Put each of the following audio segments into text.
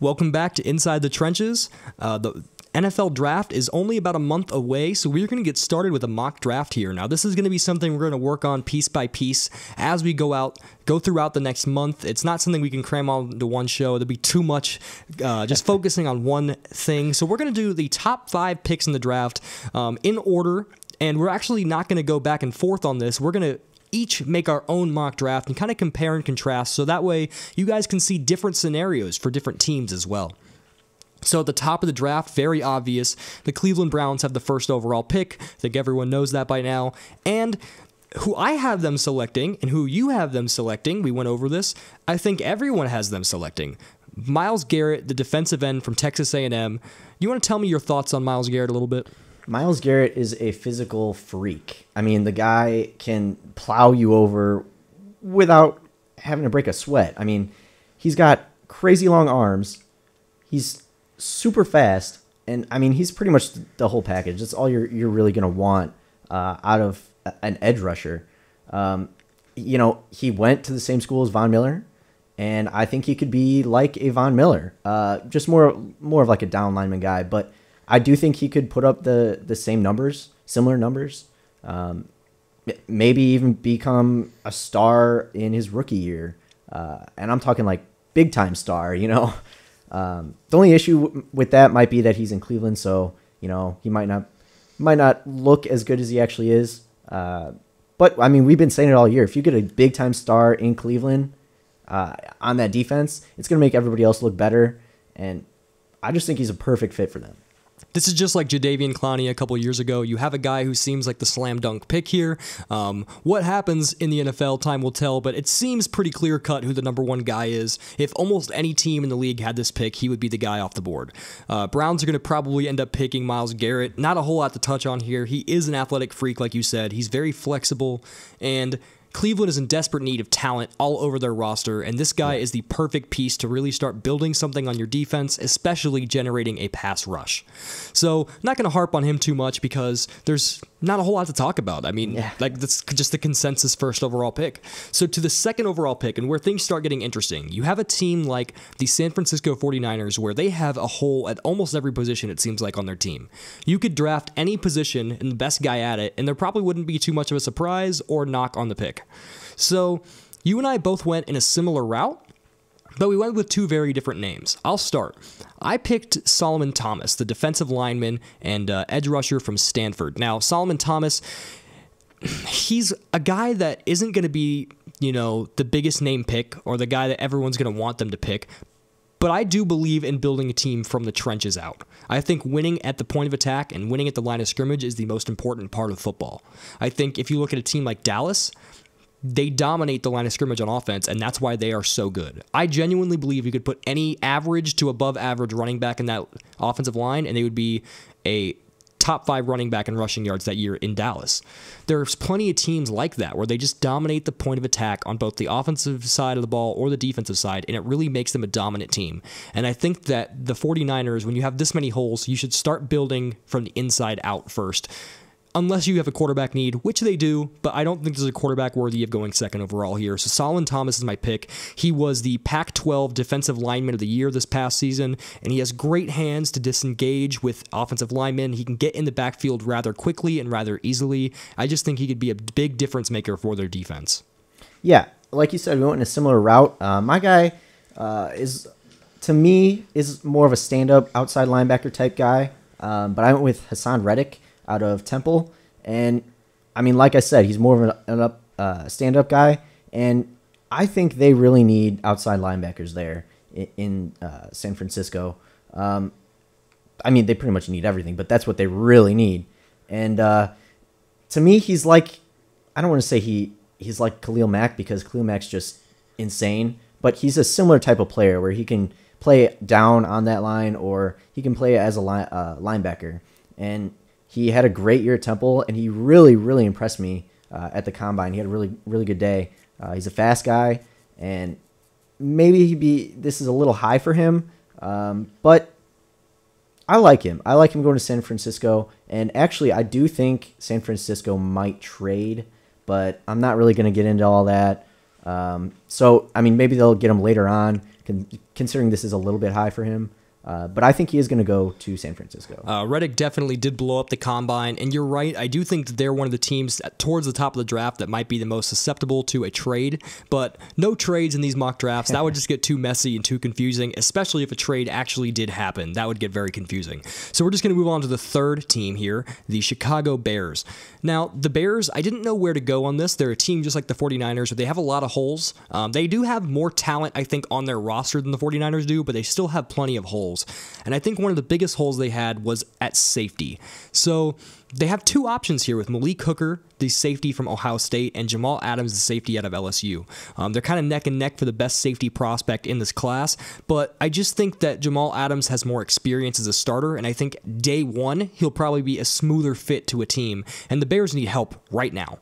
Welcome back to Inside the Trenches. The NFL draft is only about a month away, so we're going to get started with a mock draft here. Now, this is going to be something we're going to work on piece by piece as we go throughout the next month. It's not something we can cram all into one show. It'll be too much just focusing on one thing. So we're going to do the top 5 picks in the draft in order, and we're actually not going to go back and forth on this. We're going to each make our own mock draft and kind of compare and contrast, so that way you guys can see different scenarios for different teams as well. So at the top of the draft, very obvious, the Cleveland Browns have the first overall pick. I think everyone knows that by now. And who I have them selecting and who you have them selecting, we went over this, I think everyone has them selecting. Myles Garrett, the defensive end from Texas A&M. You want to tell me your thoughts on Myles Garrett a little bit? Myles Garrett is a physical freak. I mean, the guy can plow you over without having to break a sweat. I mean, he's got crazy long arms. He's super fast. And, I mean, he's pretty much the whole package. That's all you're really going to want out of an edge rusher. He went to the same school as Von Miller, and I think he could be like a Von Miller, just more of like a down lineman guy. But I do think he could put up the same numbers, similar numbers, maybe even become a star in his rookie year. And I'm talking like big time star, The only issue with that might be that he's in Cleveland, so, he might not look as good as he actually is. But I mean, we've been saying it all year. If you get a big time star in Cleveland on that defense, it's going to make everybody else look better. And I just think he's a perfect fit for them. This is just like Jadeveon Clowney a couple years ago. You have a guy who seems like the slam dunk pick here. What happens in the NFL, time will tell, but it seems pretty clear cut who the number one guy is. If almost any team in the league had this pick, he would be the guy off the board. Browns are going to probably end up picking Myles Garrett. Not a whole lot to touch on here. He is an athletic freak, like you said. He's very flexible, and Cleveland is in desperate need of talent all over their roster, and this guy is the perfect piece to really start building something on your defense, especially generating a pass rush. So, not going to harp on him too much because there's not a whole lot to talk about. I mean, that's just the consensus first overall pick. So, to the second overall pick, and where things start getting interesting, you have a team like the San Francisco 49ers where they have a hole at almost every position, it seems like, on their team. You could draft any position and the best guy at it, and there probably wouldn't be too much of a surprise or knock on the pick. So, you and I both went in a similar route, but we went with two very different names. I'll start. I picked Solomon Thomas, the defensive lineman and edge rusher from Stanford. Now, Solomon Thomas, he's a guy that isn't going to be, the biggest name pick or the guy that everyone's going to want them to pick, but I do believe in building a team from the trenches out. I think winning at the point of attack and winning at the line of scrimmage is the most important part of football. I think if you look at a team like Dallas, they dominate the line of scrimmage on offense, and that's why they are so good. I genuinely believe you could put any average to above average running back in that offensive line, and they would be a top 5 running back in rushing yards that year in Dallas. There's plenty of teams like that where they just dominate the point of attack on both the offensive side of the ball or the defensive side, and it really makes them a dominant team. And I think that the 49ers, when you have this many holes, you should start building from the inside out first. Unless you have a quarterback need, which they do, but I don't think there's a quarterback worthy of going second overall here. So Solomon Thomas is my pick. He was the Pac-12 Defensive Lineman of the Year this past season, and he has great hands to disengage with offensive linemen. He can get in the backfield rather quickly and rather easily. I just think he could be a big difference maker for their defense. Yeah, like you said, we went in a similar route. My guy is more of a stand-up outside linebacker type guy, but I went with Hassan Reddick out of Temple. And I mean, like I said, he's more of a stand-up guy, and I think they really need outside linebackers there in San Francisco. I mean, they pretty much need everything, but that's what they really need. And to me, he's like, I don't want to say he's like Khalil Mack, because Khalil Mack's just insane, but he's a similar type of player where he can play down on that line, or he can play as a linebacker. And he had a great year at Temple, and he really, really impressed me at the Combine. He had a really, really good day. He's a fast guy, and maybe this is a little high for him, but I like him. I like him going to San Francisco, and actually I do think San Francisco might trade, but I'm not really going to get into all that. So, I mean, maybe they'll get him later on, considering this is a little bit high for him. But I think he is going to go to San Francisco. Reddick definitely did blow up the combine, and you're right. I do think that they're one of the teams towards the top of the draft that might be the most susceptible to a trade, but no trades in these mock drafts. That would just get too messy and too confusing, especially if a trade actually did happen. That would get very confusing. So we're just going to move on to the third team here, the Chicago Bears. Now, the Bears, I didn't know where to go on this. They're a team just like the 49ers, where they have a lot of holes. They do have more talent, I think, on their roster than the 49ers do, but they still have plenty of holes. And I think one of the biggest holes they had was at safety. So they have two options here with Malik Hooker, the safety from Ohio State, and Jamal Adams, the safety out of LSU. They're kind of neck and neck for the best safety prospect in this class, but I just think that Jamal Adams has more experience as a starter, and I think day one, he'll probably be a smoother fit to a team, and the Bears need help right now.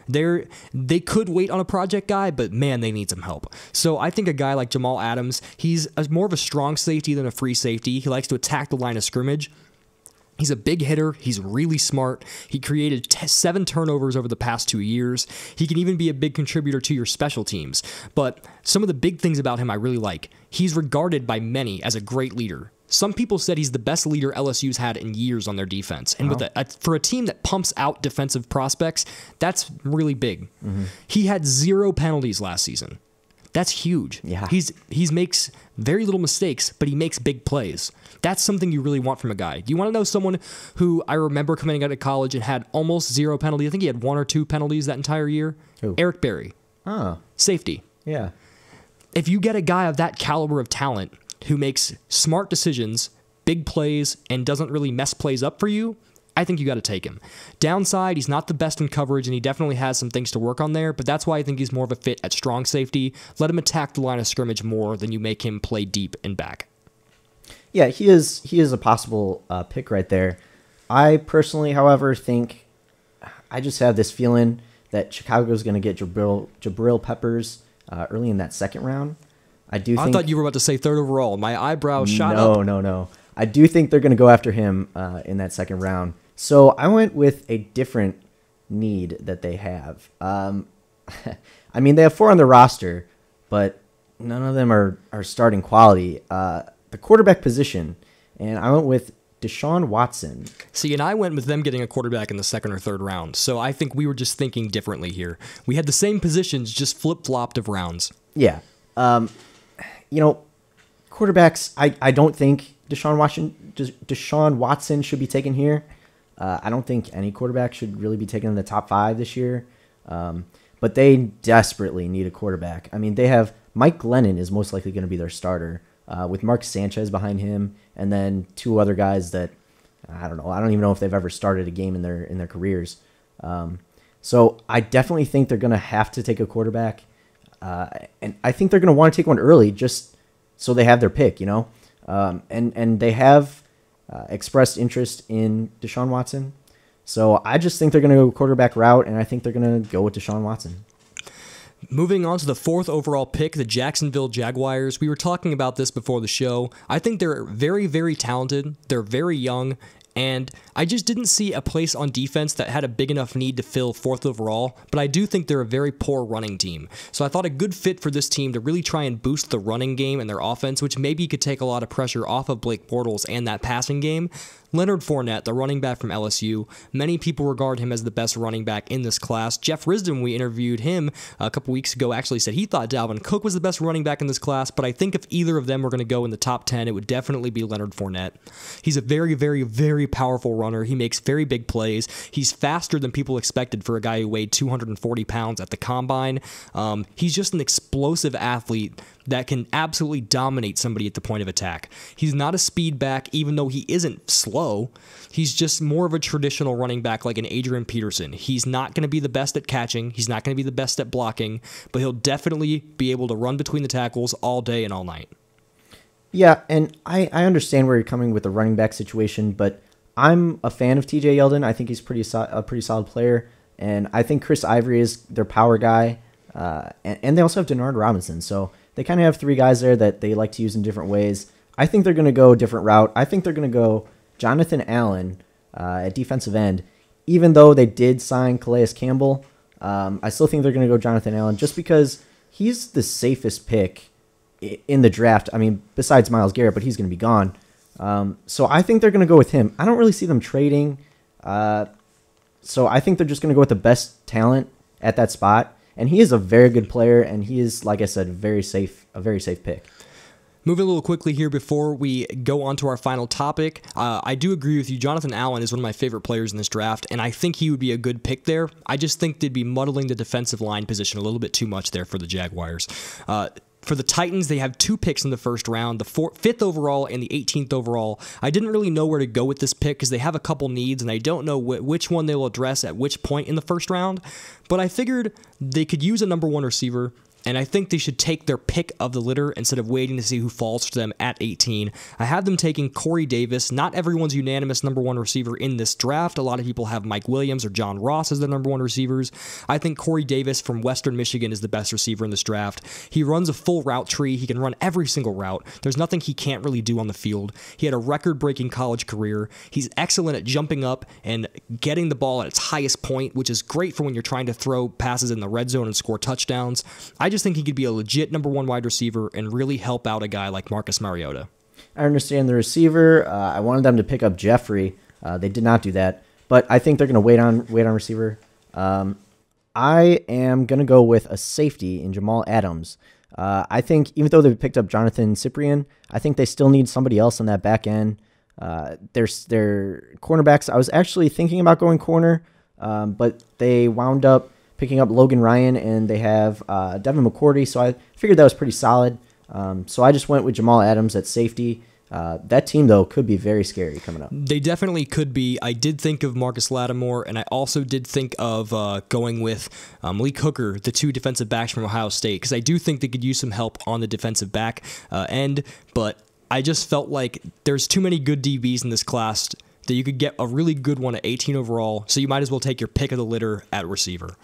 They could wait on a project guy, but man, they need some help. So I think a guy like Jamal Adams, he's more of a strong safety than a free safety. He likes to attack the line of scrimmage. He's a big hitter. He's really smart. He created 7 turnovers over the past 2 years. He can even be a big contributor to your special teams. But some of the big things about him I really like. He's regarded by many as a great leader. Some people said he's the best leader LSU's had in years on their defense. And for a team that pumps out defensive prospects, that's really big. Mm-hmm. He had 0 penalties last season. That's huge. Yeah. He makes very little mistakes, but he makes big plays. That's something you really want from a guy. Do you want to know someone who I remember coming out of college and had almost 0 penalties? I think he had 1 or 2 penalties that entire year. Who? Eric Berry. Oh. Safety. Yeah. If you get a guy of that caliber of talent who makes smart decisions, big plays, and doesn't really mess plays up for you, I think you got to take him. Downside, he's not the best in coverage, and he definitely has some things to work on there, but that's why I think he's more of a fit at strong safety. Let him attack the line of scrimmage more than you make him play deep and back. Yeah, he is a possible pick right there. I personally, however, think I just have this feeling that Chicago's going to get Jabril Peppers early in that second round. I thought you were about to say third overall. My eyebrows shot up. No. I do think they're going to go after him in that second round. So I went with a different need that they have. I mean, they have 4 on the roster, but none of them are starting quality. The quarterback position, and I went with Deshaun Watson. See, and I went with them getting a quarterback in the second or third round. So I think we were just thinking differently here. We had the same positions, just flip-flopped of rounds. Yeah. Quarterbacks, I don't think Deshaun Watson should be taken here. I don't think any quarterback should really be taken in the top 5 this year. But they desperately need a quarterback. I mean, they have Mike Glennon is most likely going to be their starter, with Mark Sanchez behind him, and then 2 other guys that I don't know. I don't even know if they've ever started a game in their careers. So I definitely think they're going to have to take a quarterback. And I think they're going to want to take one early just so they have their pick, and they have expressed interest in Deshaun Watson. So I just think they're going to go quarterback route, and I think they're going to go with Deshaun Watson. Moving on to the 4th overall pick, the Jacksonville Jaguars. We were talking about this before the show. I think they're very, very talented. They're very young. And I just didn't see a place on defense that had a big enough need to fill 4th overall, but I do think they're a very poor running team. So I thought a good fit for this team to really try and boost the running game and their offense, which maybe could take a lot of pressure off of Blake Bortles and that passing game. Leonard Fournette, the running back from LSU, many people regard him as the best running back in this class. Jeff Risdon, we interviewed him a couple weeks ago, actually said he thought Dalvin Cook was the best running back in this class, but I think if either of them were going to go in the top 10, it would definitely be Leonard Fournette. He's a very, very, very powerful runner. He makes very big plays. He's faster than people expected for a guy who weighed 240 pounds at the combine. He's just an explosive athlete that can absolutely dominate somebody at the point of attack. He's not a speed back, even though he isn't slow. He's just more of a traditional running back like an Adrian Peterson. He's not going to be the best at catching. He's not going to be the best at blocking, but he'll definitely be able to run between the tackles all day and all night. Yeah, and I understand where you're coming with the running back situation, but I'm a fan of TJ Yeldon. I think he's a pretty solid player, and I think Chris Ivory is their power guy, and they also have Denard Robinson, so they kind of have 3 guys there that they like to use in different ways. I think they're going to go a different route. I think they're going to go Jonathan Allen at defensive end. Even though they did sign Calais Campbell, I still think they're going to go Jonathan Allen just because he's the safest pick in the draft. I mean, besides Myles Garrett, but he's going to be gone. So I think they're going to go with him. I don't really see them trading. So I think they're just going to go with the best talent at that spot. And he is a very good player, and he is, like I said, a very safe pick. Moving a little quickly here before we go on to our final topic, I do agree with you. Jonathan Allen is one of my favorite players in this draft, and I think he would be a good pick there. I just think they'd be muddling the defensive line position a little bit too much there for the Jaguars. For the Titans, they have 2 picks in the first round, the 5th overall and the 18th overall. I didn't really know where to go with this pick because they have a couple needs, and I don't know which one they will address at which point in the first round. But I figured they could use a number 1 receiver, and I think they should take their pick of the litter instead of waiting to see who falls to them at 18. I have them taking Corey Davis, not everyone's unanimous number 1 receiver in this draft. A lot of people have Mike Williams or John Ross as their number 1 receivers. I think Corey Davis from Western Michigan is the best receiver in this draft. He runs a full route tree. He can run every single route. There's nothing he can't really do on the field. He had a record-breaking college career. He's excellent at jumping up and getting the ball at its highest point, which is great for when you're trying to throw passes in the red zone and score touchdowns. I just think he could be a legit number 1 wide receiver and really help out a guy like Marcus Mariota. I understand the receiver. I wanted them to pick up Jeffrey. They did not do that, but I think they're going to wait on receiver. I am going to go with a safety in Jamal Adams. I think even though they picked up Jonathan Cyprien, I think they still need somebody else on that back end. Their cornerbacks, I was actually thinking about going corner, but they wound up picking up Logan Ryan, and they have Devin McCourty, so I figured that was pretty solid. So I just went with Jamal Adams at safety. That team, though, could be very scary coming up. They definitely could be. I did think of Marcus Lattimore, and I also did think of going with Malik Hooker, the 2 defensive backs from Ohio State, because I do think they could use some help on the defensive back end, but I just felt like there's too many good DBs in this class that you could get a really good one at 18 overall, so you might as well take your pick of the litter at receiver.